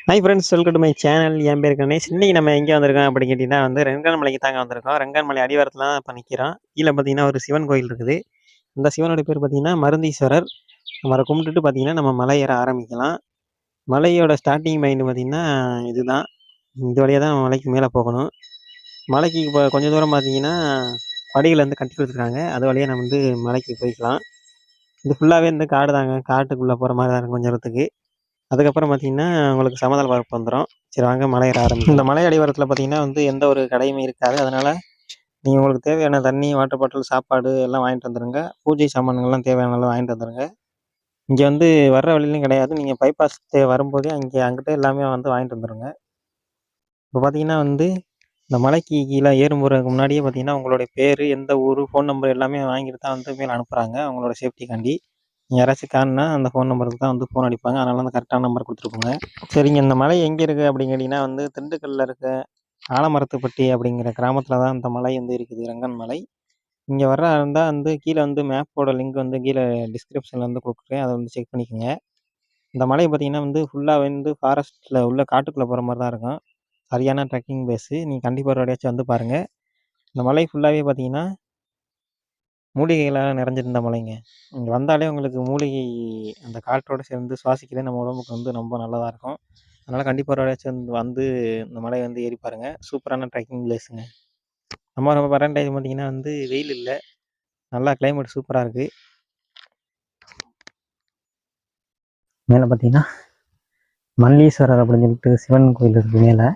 Hi friends, welcome to my channel. என் பேர் கணேஷ். இன்னைக்கு நம்ம எங்கே வந்திருக்கோம் அப்படின்னு கேட்டிங்கன்னா ரெங்கன் மலைக்கு தாங்க வந்திருக்கோம். ரெங்கன் மலை அடிவாரத்துல தான் இப்போ நிற்கிறோம். கீழே பார்த்தீங்கன்னா ஒரு சிவன் கோயில் இருக்குது. இந்த சிவனோட பேர் பார்த்தீங்கன்னா மருந்தீஸ்வரர். அவரை கும்பிட்டுட்டு பார்த்தீங்கன்னா நம்ம மலை ஏற ஆரம்பிக்கலாம். மலையோட ஸ்டார்டிங் பாயிண்ட் பார்த்தீங்கன்னா இதுதான். இந்த வழியாக தான் மலைக்கு மேலே போகணும். மலைக்கு இப்போ கொஞ்சம் தூரம் பார்த்தீங்கன்னா படிகள் வந்து கட்டி கொடுத்துருக்காங்க. அது வழியாக நம்ம வந்து மலைக்கு போய்க்கலாம். இது ஃபுல்லாகவே வந்து காடு தாங்க. காட்டுக்குள்ளே போகிற மாதிரி தான் இருக்கும் கொஞ்சம் இடத்துக்கு. அதுக்கப்புறம் பார்த்தீங்கன்னா, உங்களுக்கு சமதள பரப்பு வந்துரும். சரி வாங்க மலை ஏற ஆரம்பிக்கலாம். இந்த மலை அடிவாரத்தில பார்த்தீங்கன்னா வந்து எந்த ஒரு கடையுமே இருக்காது. அதனால நீங்க உங்களுக்கு தேவையான தண்ணி, வாட்டர் பாட்டில், சாப்பாடு எல்லாம் வாங்கிட்டு வந்துருங்க. பூஜை சாமான்கள்லாம் தேவையானதெல்லாம் வாங்கிட்டு வந்துருங்க. இங்க வந்து வர்ற வழியிலும் கிடையாது. நீங்க பைபாஸ் வரும்போதே அங்கிட்ட எல்லாமே வந்து வாங்கிட்டு வந்துருங்க. இப்ப பார்த்தீங்கன்னா வந்து, இந்த மலைக்கு கீழ ஏறும்போறதுக்கு முன்னாடியே பார்த்தீங்கன்னா, உங்களுடைய பேரு, எந்த ஊரு, ஃபோன் நம்பர் எல்லாமே வாங்கிட்டு தான் வந்து மேல அனுப்புறாங்க. அவங்களோட சேஃப்டிக்காண்டி. யாராச்சும் காணுனா அந்த ஃபோன் நம்பருக்கு தான் வந்து ஃபோன் அடிப்பாங்க. அதனால அந்த கரெக்டான நம்பர் குடுத்துட்டு போங்க. சரிங்க. இந்த மலை எங்கே இருக்குது அப்படின்னு கேட்டிங்கன்னா வந்து திண்டுக்கல்ல இருக்க ஆலமரத்துப்பட்டி அப்படிங்கிற கிராமத்தில் தான் இந்த மலை வந்து இருக்குது, ரெங்கன் மலை. இங்கே வர்றா இருந்தால் வந்து கீழே வந்து மேப்போட லிங்க் வந்து கீழே டிஸ்கிரிப்ஷனில் வந்து கொடுக்குறேன், அதை வந்து செக் பண்ணிக்கோங்க. இந்த மலை பார்த்தீங்கன்னா வந்து ஃபுல்லாக வந்து ஃபாரஸ்ட்டில் உள்ள காட்டுக்குள்ளே போகிற மாதிரி தான் இருக்கும். சரியான ட்ரெக்கிங் பேஸு. நீங்கள் கண்டிப்பாக ஒரு வாட்டியாச்சும் வந்து பாருங்கள். இந்த மலை ஃபுல்லாகவே பார்த்தீங்கன்னா மூலிகைகளால் நிறைஞ்சிருந்த மலைங்க. இங்கே வந்தாலே உங்களுக்கு மூலிகை அந்த காற்றோடு சேர்ந்து சுவாசிக்கிறது நம்ம உடம்புக்கு வந்து ரொம்ப நல்லதாக இருக்கும். அதனால் கண்டிப்பாக ஒரு வாட்டியாச்சும் வந்து இந்த மலையை வந்து ஏறி பாருங்கள். சூப்பரான ட்ரெக்கிங் பிளேஸுங்க. நம்ம வர டைம் பார்த்தீங்கன்னா வந்து வெயில் இல்லை, நல்லா கிளைமேட் சூப்பராக இருக்குது. மேலே பார்த்தீங்கன்னா மல்லீஸ்வரர் அப்படின்னு சொல்லிட்டு சிவன் கோயில் இருக்குது மேலே.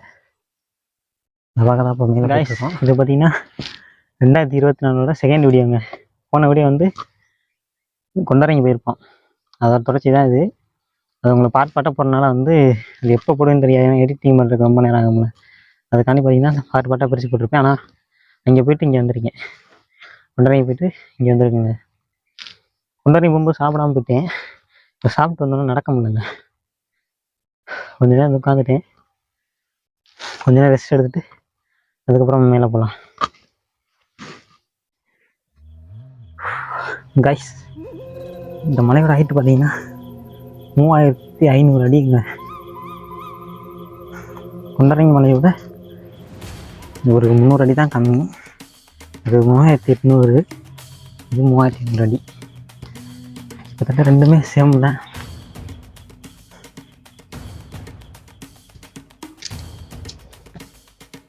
அழகாக தான் இப்போ மேலே போயிட்டுருக்கோம். இது பார்த்தீங்கன்னா 2024 செகண்ட் வீடியோங்க. போன வீடியோ வந்து கொண்டாரங்கி போயிருப்போம். அதோட தொடர்ச்சி தான் இது. அது உங்களை பாட்டாக போடுறதுனால வந்து அது எப்போ போடுவேன்னு தெரியாது. ஏன்னா எடிட்டிங் பண்ணுறதுக்கு ரொம்ப நேரம் ஆகும்ல. அதுக்காண்டி பார்த்தீங்கன்னா பாட்டாக பிரித்து போட்டிருப்பேன். ஆனால் அங்கே போயிட்டு இங்கே வந்திருக்கேன். கொண்டாரங்கி போயிட்டு இங்கே வந்துருக்குங்க. கொண்டாரங்கி போகும்போது சாப்பிடாம போயிட்டேன். இப்போ சாப்பிட்டு வந்தோன்னா நடக்க முடியல. கொஞ்ச நேரம் உட்காந்துட்டேன். கொஞ்ச நேரம் ரெஸ்ட் எடுத்துட்டு அதுக்கப்புறம் மேலே போகலாம். கைஸ், இந்த மலையோட ஹைட்டு பார்த்தீங்கன்னா 3500 அடிங்க. கொண்டாரங்கி மலையோட ஒரு 300 அடி தான் கம்மி. அது 3800, இது 3500 அடி. கிட்டத்தட்ட ரெண்டுமே சேம் தான்.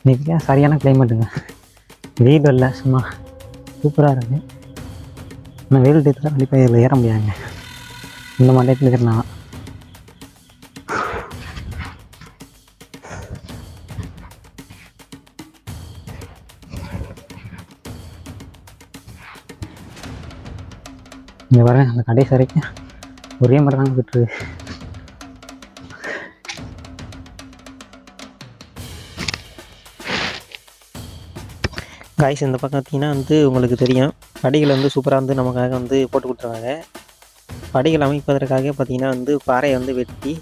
இன்றைக்கி சரியான கிளைமேட்டுங்க. வெயில் இல்லை, சும்மா சூப்பராக இருக்குது. ஆனால் வெயில் டயத்தில் கண்டிப்பாக இதில் ஏற முடியாதுங்க. இந்த மாதிரி டயத்தில் ஏறினா இங்கே வர அந்த கடைசி வரைக்கும் ஒரே மாதிரி தாங்க விட்டுருது. காய்ஸ், இந்த பக்கம் பார்த்தீங்கன்னா வந்து உங்களுக்கு தெரியும், படிகள் வந்து சூப்பராக வந்து நமக்காக வந்து போட்டு கொடுத்துருவாங்க. படிகள் அமைப்பதற்காக பார்த்தீங்கன்னா வந்து பாறையை வந்து வெட்டி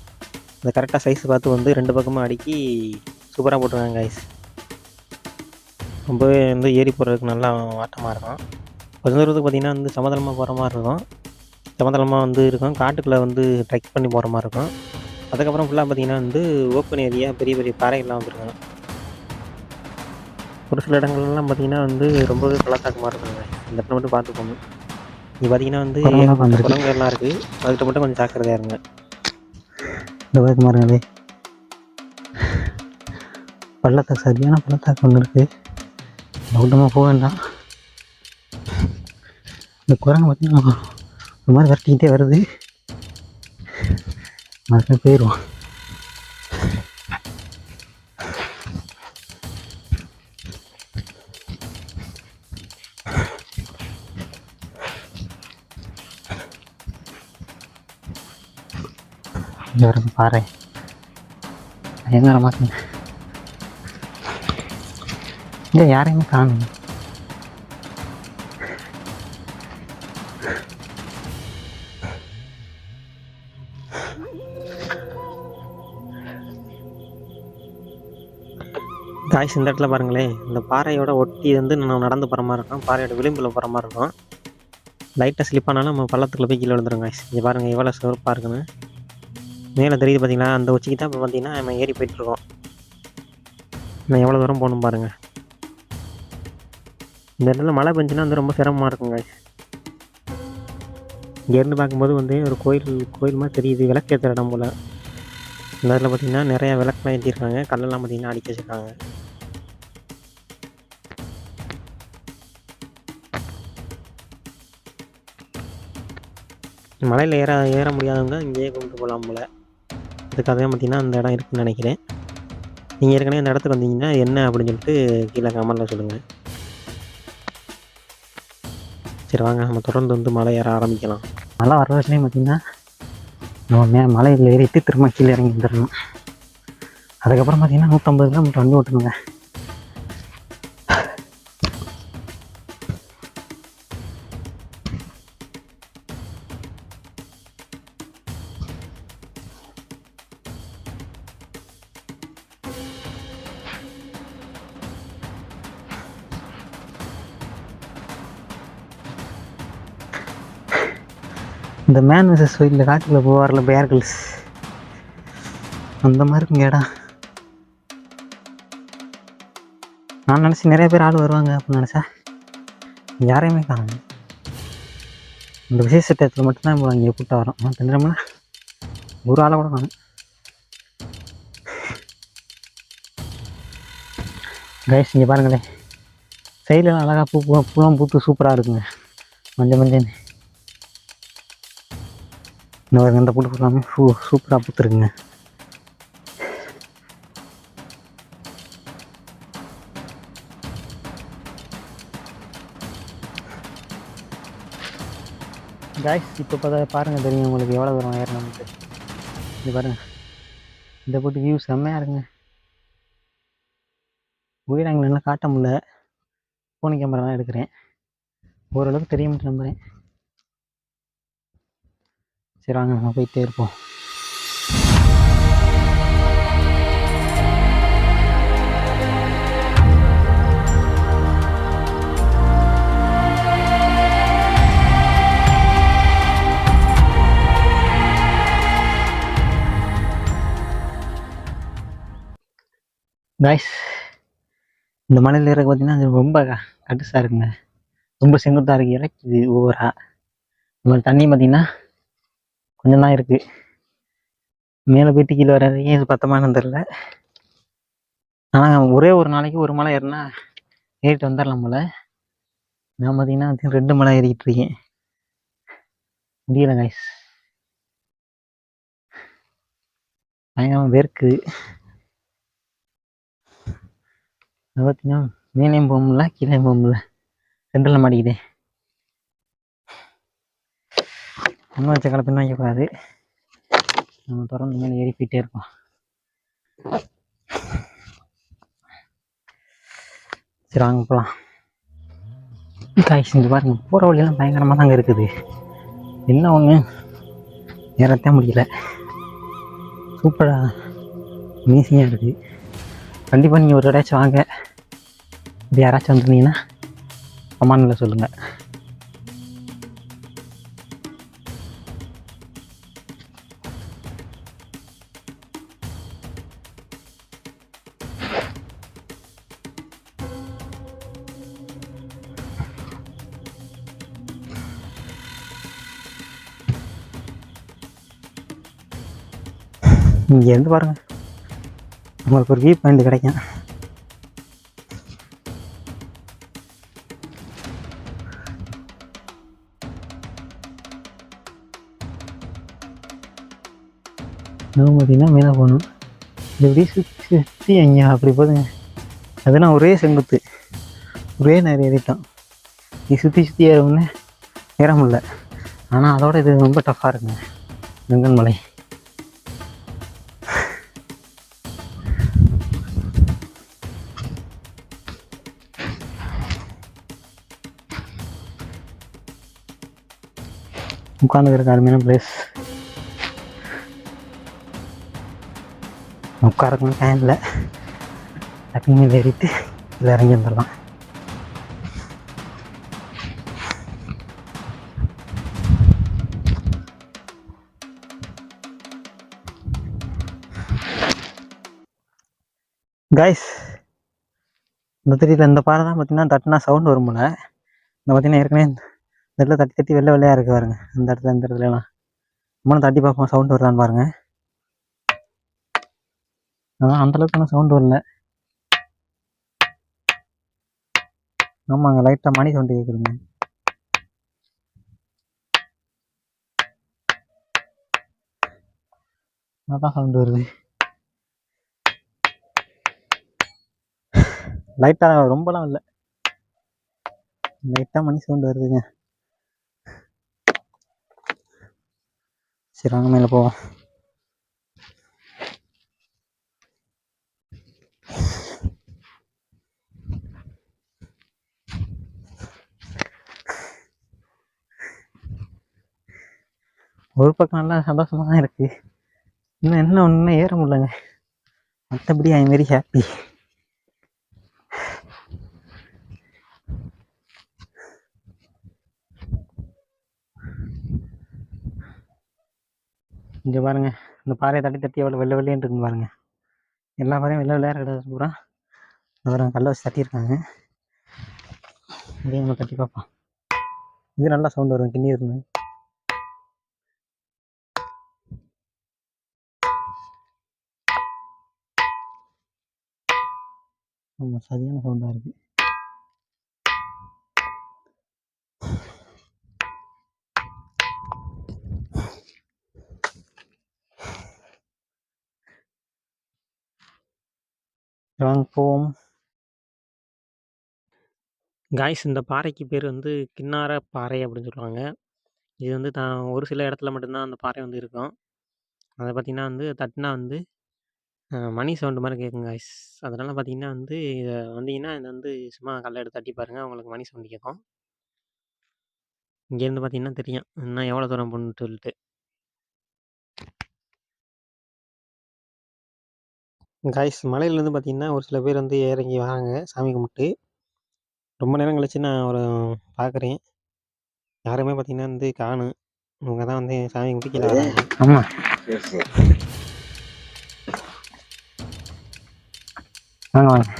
அந்த கரெக்டாக சைஸ் பார்த்து வந்து 2 பக்கமும் அடுக்கி சூப்பராக போட்டுருவாங்க காய்ஸ். ரொம்பவே வந்து ஏறி போடுறதுக்கு நல்லா வாட்டமாக இருக்கும். கொஞ்சம் தூரத்துக்கு பார்த்தீங்கன்னா வந்து சமதளமாக போகிற மாதிரி இருக்கும். சமதளமாக வந்து இருக்கும். காட்டுக்குள்ளே வந்து ட்ரெக் பண்ணி போகிற மாதிரி இருக்கும். அதுக்கப்புறம் ஃபுல்லாக பார்த்தீங்கன்னா வந்து ஓப்பன் ஏரியா, பெரிய பெரிய பாறைகள்லாம் வந்துருக்கும். ஒரு சில இடங்கள்லாம் பார்த்தீங்கன்னா வந்து ரொம்பவே பள்ளத்தாக்கமாக இருக்குங்க. இந்த இடத்துல மட்டும் பார்த்து போகணும். இங்கே பார்த்தீங்கன்னா வந்து குரங்கு எல்லாம் இருக்குது. அதுக்கிட்ட மட்டும் கொஞ்சம் ஜாக்கிரதையாக இருங்க. இந்த வரைக்கும் பாருங்களே, பள்ளத்தாக்கு, சரியான பள்ளத்தாக்கு ஒன்று இருக்குது. கூட்டமாக போக வேண்டாம். இந்த குரங்கு பார்த்தீங்கன்னா ஒரு மாதிரி விரட்டிக்கிட்டே வருது. அதுக்கு போயிடுவோம். இங்கே வர பாறை பயங்கர மாட்டேங்க. இங்கே யாரையுமே காணும். காய்ஸ், இந்த இடத்துல பாருங்களேன், இந்த பாறையோட ஒட்டி வந்து நம்ம நடந்து போகிற மாதிரி இருக்கும். பாறையோட விளிம்பில் போகிற மாதிரி இருக்கும். லைட்டாக ஸ்லிப் ஆனாலும் நம்ம பள்ளத்துக்குள்ளே போய் கீழே விழுந்துரும் காய்ஸ். இங்கே பாருங்கள் எவ்வளோ சிறப்பாக இருக்குன்னு. மேலே தெரியுது பார்த்தீங்களா, அந்த உச்சிக்கு தான் இப்போ பார்த்தீங்கன்னா நம்ம ஏறி போயிட்டுருக்கோம். இன்னும் எவ்வளோ தூரம் போகணும் பாருங்கள். இந்த இடத்துல மழை பெஞ்சுன்னா வந்து ரொம்ப சிரமமாக இருக்குங்க. இங்கேருந்து பார்க்கும்போது வந்து ஒரு கோயில் மாதிரி தெரியுது, விளக்கேற்றுற இடம் போல். இந்த இடத்துல பார்த்தீங்கன்னா நிறையா விளக்குலாம் ஏற்றிருக்காங்க, கல்லெல்லாம் பார்த்தீங்கன்னா அடுக்கி வச்சுருக்காங்க. மலையில் ஏற முடியாதவங்க இங்கேயே கொண்டு போகலாம் போல். அதுக்காக தான் பார்த்தீங்கன்னா அந்த இடம் இருக்குதுன்னு நினைக்கிறேன். நீங்கள் ஏற்கனவே அந்த இடத்துக்கு வந்தீங்கன்னா என்ன அப்படின்னு சொல்லிட்டு கீழே கமெண்ட்டில் சொல்லுங்கள். சரி வாங்க, நம்ம தொடர்ந்து வந்து மலை ஏற ஆரம்பிக்கலாம். மழை வர வரையிலையும் பார்த்தீங்கன்னா நம்ம மலையில் ஏறிட்டு திரும்ப கீழே இறங்கி வந்துடணும். அதுக்கப்புறம் பார்த்தீங்கன்னா 150 கிலோமீட்டர் வண்டி ஓட்டணுங்க. இந்த மேன் விசஸ் வைல்டில் காட்டுக்குள்ளே போவார்ல பேர் கிரில்ஸ், அந்த மாதிரி இருக்குங்க இடம். நான் நினச்சி நிறைய பேர் ஆள் வருவாங்க அப்படின்னு நினச்சேன், யாரையுமே காணும். இந்த விசேஷ டயத்தில் மட்டும்தான் இப்போ இங்கே கூட்டம் வரும். மற்ற நேரம்னா ஒரு ஆளை கூட காணும். கைஸ் இங்கே பாருங்களேன், சைடில் அழகாக பூலாம் பூத்து சூப்பராக இருக்குங்க, மஞ்சள். இந்த பூட்டு பூராமே சூப்பராக பூத்துருக்குங்க. கைஸ் இப்போ பாருங்கள் தெரியும் உங்களுக்கு எவ்வளோ தூரம் ஏறணும்ட்டு. இது பாருங்கள், இந்த போட்டு வியூ செம்மையாக இருக்குங்க. உயிராங்களை நல்லா காட்ட முடியல, ஃபோன் கேமரா தான் எடுக்கிறேன், ஓரளவுக்கு தெரியும்ட்டு நம்புகிறேன். சரி வாங்க நம்ம போயிட்டே இருப்போம். கைஸ் இந்த மலையில் ஏற பார்த்தீங்கன்னா அது ரொம்ப கடுசாக இருக்குங்க, ரொம்ப செங்குத்தாக இருக்குது, இறக்குது ஓவரா. இந்த மாதிரி தண்ணி பார்த்தீங்கன்னா கொஞ்சம் தான் இருக்குது, மேலே போயிட்டு கீழே வர வரைக்கும் இது பத்தமானு தெரில. ஆனால் ஒரே ஒரு நாளைக்கு ஒரு மலை ஏறினா ஏறிட்டு வந்துடலாம் போல். நான் பார்த்தீங்கன்னா 2 மலை ஏறிக்கிட்டு இருக்கேன், முடியலை கைஸ், பயங்கரமாக வேர்க்குது. அது பார்த்தீங்கன்னா மேலேயும் போக முடியல கீழேயும் போக முடியல, சென்ட்ரலில் மாட்டிக்கிட்டே. ஒன்றும் வச்ச கடை பின் வைக்கக்கூடாது, நம்ம தொடர்ந்து மேலே ஏறி போயிட்டே இருக்கோம். சரி வாங்க போகலாம். காய்ச்சி பாருங்க, போகிற வழியெல்லாம் பயங்கரமாக தாங்க இருக்குது, என்ன ஒன்று ஏறத்தான் முடியல, சூப்பராக அமேசிங்காக இருக்குது. கண்டிப்பாக நீங்கள் ஒரு இடையாச்சும் வாங்க, இப்படி யாராச்சும் வந்துருந்தீங்கன்னா கமெண்ட்ல சொல்லுங்கள். இங்கேருந்து பாருங்கள், உங்களுக்கு ஒரு வியூ பாயிண்ட் கிடைக்கும். நம்ம பார்த்தீங்கன்னா மேலே போகணும், இப்படி சுற்றி அங்கே அப்படி போதுங்க. அதுனா ஒரே செங்குத்து, ஒரே நேரம் ஏறிட்டோம். நீ சுற்றி ஏறவுன்னு ஏற முடியல. ஆனால் அதோட இது ரொம்ப டஃப்பாக இருக்குங்க ரெங்கன் மலை. உட்காந்துக்கிறதுக்கு அருமையான பிளேஸ், உட்காரக்கணும் டைம் இல்லை, டக்குனு ஏறிட்டு இல்லை இறங்கி வந்துடலாம். கைஸ் இந்த தெரியல இந்த பாறை தான் பார்த்தீங்கன்னா தட்டினா சவுண்ட் வரும் போல. இந்த பார்த்தீங்கன்னா ஏற்கனவே இந்த இடத்துல தட்டி தட்டி வெள்ளை வெள்ளையாக இருக்குது பாருங்க. இந்த இடத்துலலாம் நம்மளும் தட்டி பார்ப்போம் சவுண்ட் வருதான்னு பாருங்க. அதான் அந்தளவுக்கு சவுண்ட் வரல. ஆமாங்க, லைட்டாக மணி சவுண்டு கேட்குதுங்க. அதான் சவுண்டு வருது லைட்டாக, ரொம்பலாம் இல்லை, லைட்டாக மணி சவுண்டு வருதுங்க. சரி வாங்க மேலே போவோம். ஒரு பக்கம் நல்லா சந்தோஷமாக தான் இருக்குது. இன்னும் என்ன ஒன்று ஏற முடியலங்க. மற்றபடி ஐ எம் வெரி ஹாப்பி. இங்கே பாருங்க, இந்த பாறையை தட்டி தட்டி எவ்வளோ வெள்ளை வெள்ளையன்னு இருக்குன்னு பாருங்க. எல்லா பாறையும் வெள்ளை வெள்ளையாக கிடையாது பூரா. இந்த கல்லை வச்சு தட்டியிருக்காங்க. இதே நம்ம தட்டி பார்ப்போம். இது நல்லா சவுண்ட் வரும், கிண்ணி இருந்து. ஆமாம், சரியான சவுண்டாக இருக்குது. போவோம். காய்ஸ், இந்த பாறைக்கு பேர் வந்து கின்னார பாறை அப்படின்னு சொல்லுவாங்க. இது வந்து ஒரு சில இடத்துல மட்டும்தான் அந்த பாறை வந்து இருக்கும். அதை பார்த்திங்கன்னா வந்து தட்டினா வந்து மணி சவுண்டு மாதிரி கேட்கும் காய்ஸ். அதனால் பார்த்திங்கன்னா வந்து இதை வந்தீங்கன்னா இதை வந்து சும்மா கல்லை எடுத்து தட்டி பாருங்கள், உங்களுக்கு மணி சவுண்டு கேட்கும். இங்கேருந்து பார்த்திங்கன்னா தெரியும் இன்னும் எவ்வளோ தூரம் போகணுன்னு சொல்லிட்டு. காய்ஸ், மலையிலேருந்து பார்த்திங்கன்னா ஒரு சில பேர் வந்து இறங்கி வராங்க சாமி கும்பிட்டு. ரொம்ப நேரம் கழிச்சு நான் ஒரு பார்க்குறேன். யாருமே பார்த்திங்கன்னா வந்து காணும். இவங்க தான் வந்து சாமி கும்பிட்டு கீழே வராங்க. ஆமாம், வாங்க வாங்க.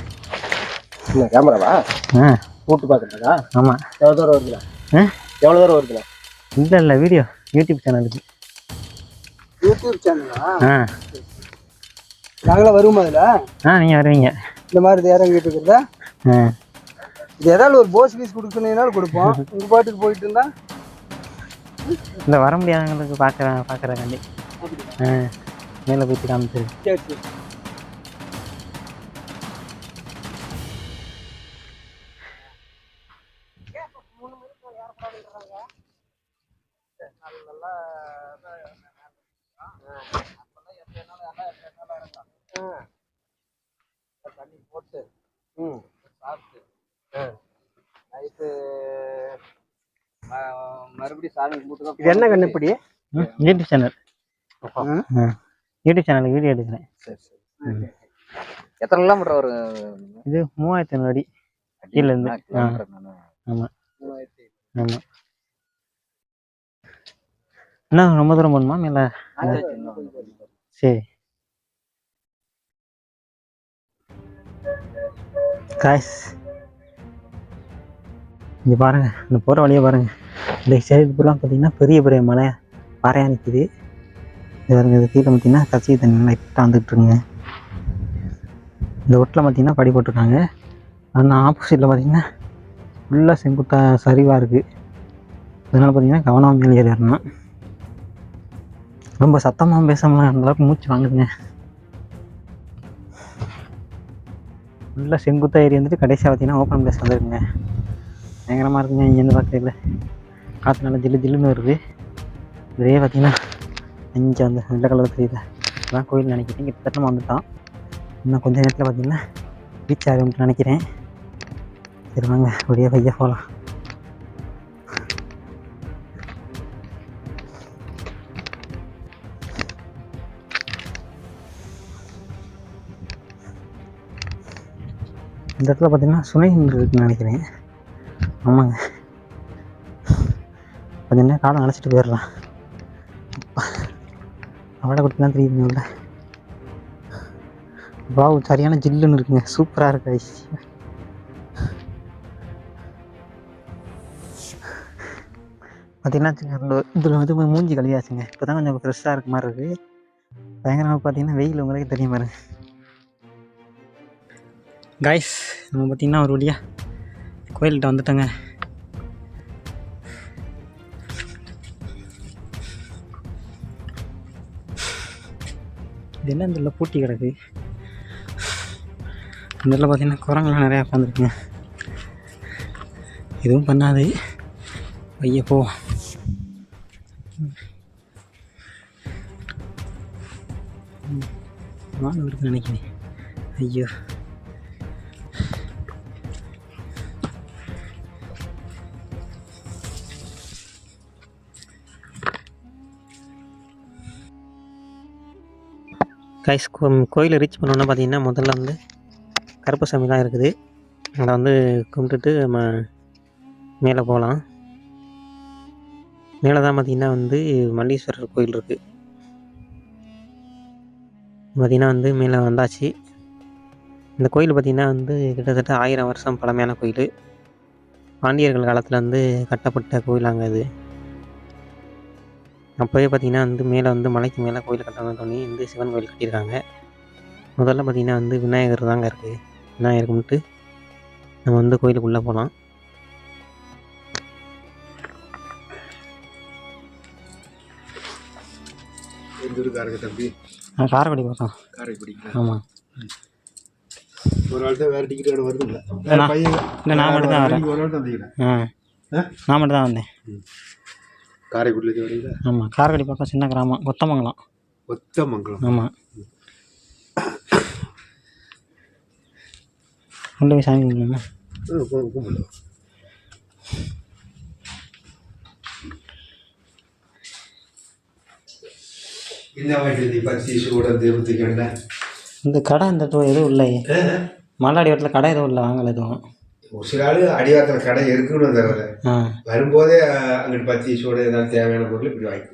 இல்லை கேமராவா? போட்டு பார்க்குறதா? ஆமாம். எவ்வளோ தூரம் வருதுல? எவ்வளோ தூரம் வருதுல? இல்லை இல்லை, வீடியோ யூடியூப் சேனலுக்கு. யூடியூப் சேனலா? நாங்களாம் வருவோம் அதில்? நீங்கள் வருவீங்க. இந்த மாதிரி இது இறங்கிட்டு இருக்கிறதா? இது ஏதாவது ஒரு போஸ் பீஸ் கொடுக்கணுன்னாலும் கொடுப்போம். உங்கள் பாட்டுக்கு போயிட்டு இருந்தா இல்லை, வர முடியாதவங்களுக்கு பார்க்குறேன். மேலே போயிட்டு காமிச்சு. சரி சரி. தண்ணி போட்டு சாப்பிட்டு நைட்டு மறுபடியும் சாமி கும்பிட்டு தான். இது என்ன கண்ணுப்படி? YouTube channel. யூடியூப் சேனலுக்கு வீடியோ எடுக்கிறேன். சரி சரி. எத்தனை கிலோமீட்டர் வரும் இது? 3500 அடி கீழே இருந்து. ஆமாம் ஆமாம். என்ன ரொம்ப தூரம் போகணுமா மேலே? சரி காய்ஸ், இங்கே பாருங்கள், இந்த போகிற வழியை பாருங்கள். இந்த சைடு பூரா பார்த்தீங்கன்னா பெரிய பெரிய மலை பாறையாக நிற்கிது. இது பாருங்கள், இது கீழே பார்த்தீங்கன்னா கட்சி தண்ணி லைட்டாக வந்துட்டுருங்க. இந்த ஒட்டில் பார்த்தீங்கன்னா படி போட்டிருக்காங்க. ஆனால் ஆப்போசிட்டில் பார்த்தீங்கன்னா ஃபுல்லாக செங்குத்தா சரிவாக இருக்குது. அதனால் பார்த்தீங்கன்னா கவனம் மேலே ஏறணும். ரொம்ப சத்தமாக பேசாமல் அந்தளவுக்கு மூச்சு வாங்குதுங்க. ஃபுல்லாக செங்குத்தா ஏறி வந்துட்டு கடைசியாக பார்த்தீங்கன்னா ஓப்பன் பிளேஸ் வந்துருக்குங்க. பயங்கரமாக இருக்குங்க. இங்கேருந்து பார்க்கல காற்று நல்லா ஜில்லு ஜில்லுன்னு வருது. இதே பார்த்தீங்கன்னா இங்கே அந்த வெள்ளை கலர் தெரியுது, அதான் கோயில் நினைக்கிறேன். கிட்டத்தட்ட நம்ம வந்துட்டோம். இன்னும் கொஞ்சம் நேரத்தில் பார்த்தீங்கன்னா ரீச் ஆகும்னு நினைக்கிறேன். சரி வாங்க, அப்படியே பையா போகலாம். இந்த இடத்துல பார்த்தீங்கன்னா சுனை இருக்குன்னு நினைக்கிறேன். ஆமாங்க, பார்த்தீங்கன்னா காலம் அழைச்சிட்டு போயிடலாம். அவளை கொடுத்துலாம் தெரியுதுங்க. உள்ள வாவ், சரியான ஜில்லுன்னு இருக்குங்க, சூப்பராக இருக்கு ஐஸ். பார்த்தீங்கன்னா இதில் வந்து மூஞ்சி கழுவியாச்சுங்க. இப்போ தான் கொஞ்சம் ஃப்ரெஷ்ஷாக இருக்க மாதிரி இருக்குது. பயங்கரமாக பார்த்தீங்கன்னா வெயில் உங்களுக்கே தெரியும் பாருங்க. காய்ஸ், நம்ம பார்த்திங்கன்னா ஒரு வழியாக கோயில்கிட்ட வந்துட்டோங்க. இது என்ன இந்த பூட்டி கிடக்கு. இந்த இடத்துல பார்த்திங்கன்னா குரங்கெல்லாம் நிறையா உட்காந்துருக்குங்க. எதுவும் பண்ணாது, ஐயப்போ. வாங்க இருக்குன்னு நினைக்கிறேன். ஐயோ, கைஸ், கோயிலை ரீச் பண்ணோன்னா பார்த்தீங்கன்னா முதல்ல வந்து கருப்பசாமி தான் இருக்குது. அதை வந்து கும்பிட்டுட்டு நம்ம மேலே போகலாம். மேலே தான் பார்த்திங்கன்னா வந்து மல்லீஸ்வரர் கோயில் இருக்குது. பார்த்திங்கன்னா வந்து மேலே வந்தாச்சு. இந்த கோயில் பார்த்திங்கன்னா வந்து கிட்டத்தட்ட 1000 வருஷம் பழமையான கோயில். பாண்டியர்கள் காலத்தில் வந்து கட்டப்பட்ட கோயிலாங்க அது. அப்போவே பார்த்திங்கன்னா வந்து மேலே வந்து மலைக்கு மேலே கோயில் கட்டணும்னு வந்து சிவன் கோயில் கட்டியிருக்காங்க. முதல்ல பார்த்திங்கன்னா வந்து விநாயகர் தாங்க இருக்குது. விநாயகர் கும்பிட்டு நம்ம வந்து கோயிலுக்குள்ளே போகலாம். தம்பி காரைக்குடி பக்கம். காரைக்குடி, ஆமாம். ஒரு ஆள் தான் வேறு டிக்கெட் வருது. இல்லை, நான் மட்டும் தான் வரேன். ஒரு ஆள் தான் வந்தீங்களா? நான் மட்டும் தான் வந்தேன். காரைக்குடிலேருந்து வரீங்களா? ஆமாம், காரைக்குடி பக்கம் சின்ன கிராமம், கொத்தமங்கலம். கொத்தமங்கலம், ஆமாம். கொண்டு போய் சாமி கும்பிடலாமா? கும்பிடலாம். இந்த கடை இந்த எதுவும் இல்லை. மல்லாடி இடத்துல கடை எதுவும் இல்லை, வாங்கல எதுவும். ஒரு சில ஆள் அடிவாரத்தில் கடை இருக்குன்னு தவிர வரும்போதே அங்கிட்டு பத்தி சூடு ஏதாவது தேவையான பொருள் இப்படி வாங்கிட்டு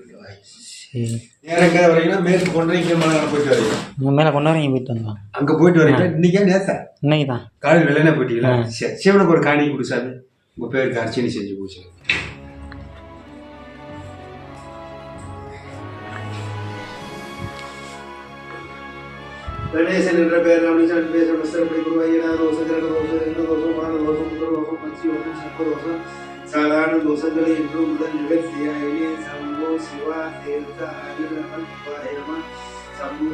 நேரம் எங்கே வரீங்கன்னா மேற்கு கொண்டு இங்கே மலை போயிட்டு வரீங்க. மேலே கொண்டு வரீங்க, போயிட்டு வந்தோம். அங்கே போயிட்டு வரீங்களா? இன்னைக்கே நேத்தா? இன்னைக்கு தான் காலையில் வெள்ளனே போயிட்டீங்களா? சிவனுக்கு ஒரு காணி கொடுசாது உங்கள் பேருக்கு அர்ச்சனை செஞ்சு போச்சு. கணேசன் என்ற பெயர் ராமலிங்கம் பேசப்படி குருவாயினா தோசம், கிரக தோசம், எண்ண தோசம், மான தோசம், முத்திர தோசம், பச்சி தோசம், சர்ப்ப தோசம், சாதாரண தோசங்களை என்று முதல் நிகழ்த்தியாயினே சம்போ சிவா தேவதா அகிலமன் பாயமா சம்போ.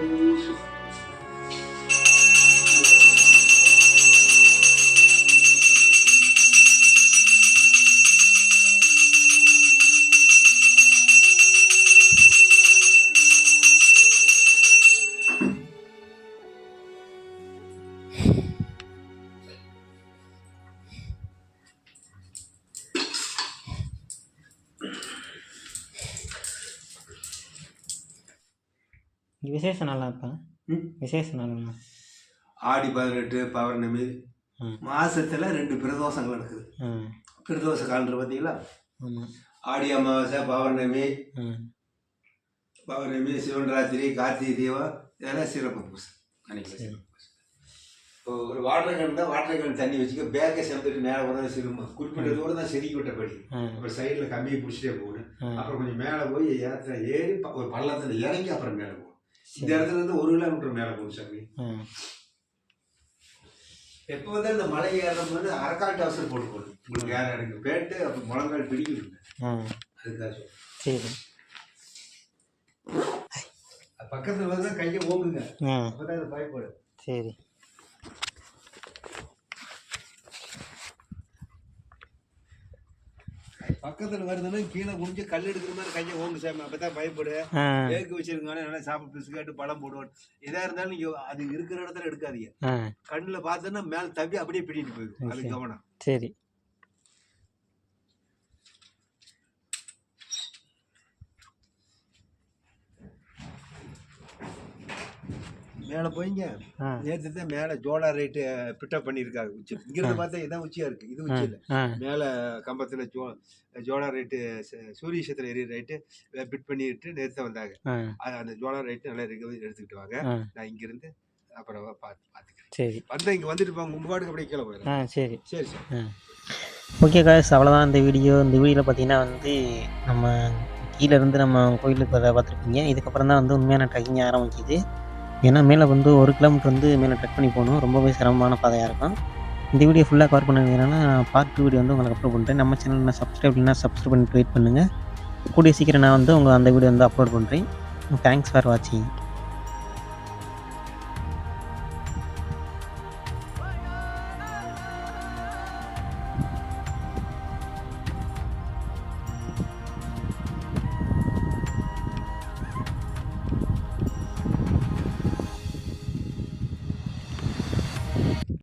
விசேஷ நாளா இப்போ? விசேஷ நாள் ஆடி 18 பௌர்ணமி மாசத்துல 2 பிரதோஷங்கள் நடக்குது. பிரதோஷ காலத்துல பார்த்தீங்களா? ஆடி அமாவாசை, பௌர்ணமி, சிவன் ராத்திரி, கார்த்திகை தீபம், இதெல்லாம் சிறப்பு பூசை. நினைக்கிறேன் இப்போ ஒரு வாட்டர் கேன் தான், வாட்டர் கேன் தண்ணி வச்சுக்க, பேக்கை சேர்ந்துட்டு மேலே போனால் சிறுமா குறிப்பிட்ட தூரம் தான் செதுக்கி விட்டபடி. அப்புறம் சைடில் கம்பியை பிடிச்சிட்டே போகணும். அப்புறம் கொஞ்சம் மேலே போய் ஏறி ஒரு பள்ளத்தில் இறங்கி அப்புறம் மேலே போகணும். இந்த இடத்துல இருந்து 1 கிலோமீட்டர் மேலே போகணும் சாமி. எப்போ வந்து இந்த மலை ஏறும் போது அரக்காட்டு அவசரம் போட்டு போகணும். உங்களுக்கு யாரும் எனக்கு பேட்டு அப்புறம் முழங்கால் பிடிக்கணும். அதுக்காக சரி. பக்கத்தில் வந்து கையை ஓங்குங்க, அப்போதான் அது பயப்படும். சரி. பக்கத்துல வருதுன்னா கீழே குடிஞ்சு கல் எடுக்கிற மாதிரி கையை ஓங்கு சாமி, அப்பதான் பயப்படு. ஏக்கு வச்சிருக்கானே நல்லா சாப்பிட்டு பிஸ்கட்டு பழம் போடுவோம். எதா இருந்தாலும் நீங்க அது இருக்கிற இடத்துல எடுக்காதீங்க. கண்ணுல பார்த்தோன்னா மேல தப்பி அப்படியே பிடிட்டு போயிடும். அது கவனம். சரி. மேலே போய்ங்க. நேற்று தான் மேலே ஜோலா ரைட்டு பிட்டப் பண்ணியிருக்காங்க. உச்சி இங்கிருந்து பார்த்தா இதான் உச்சியாக இருக்குது. இது உச்சி இல்லை, மேலே கம்பத்தில் ஜோலா ரைட்டு சூரியசத்தில் எரிய ரைட்டு பிட் பண்ணிட்டு நேற்று வந்தாங்க. அந்த ஜோலா ரைட்டு நல்லா எடுத்துக்கிட்டு வாங்க. நான் இங்கிருந்து அப்புறம் பார்த்துக்கிறேன். சரி. வந்து இங்கே வந்துட்டு போங்க, உங்கள் பாட்டுக்கு அப்படியே கீழே போயிடும். சரி. சரி சார். ஓகே காய்ஸ், அவ்வளோதான் இந்த வீடியோ. இந்த வீடியோவில் பார்த்தீங்கன்னா வந்து நம்ம கீழேருந்து நம்ம கோயிலுக்கு பார்த்துருப்பீங்க. இதுக்கப்புறம் தான் வந்து உண்மையான ட்ரெக்கிங் ஆரம்பிக்குது. ஏன்னா மேலே வந்து 1 கிலோமீட்டர் வந்து மேலே ட்ரெக் பண்ணி போகணும். ரொம்பவே சிரமமான பாதையாக இருக்கும். இந்த வீடியோ ஃபுல்லாக கவர் பண்ண வேணும்னா பார்ட் 2 வீடியோ வந்து உங்களுக்கு அப்லோட் பண்ணுறேன். நம்ம சேனல் நான் சப்ஸ்கிரைப் பண்ணால் சப்ஸ்கிரைப் பண்ணிட்டு வெயிட் பண்ணுங்கள். கூடிய சீக்கிரம் நான் வந்து அந்த வீடியோ வந்து அப்லோட் பண்ணுறேன். தேங்க்ஸ் ஃபார் வாட்சிங்.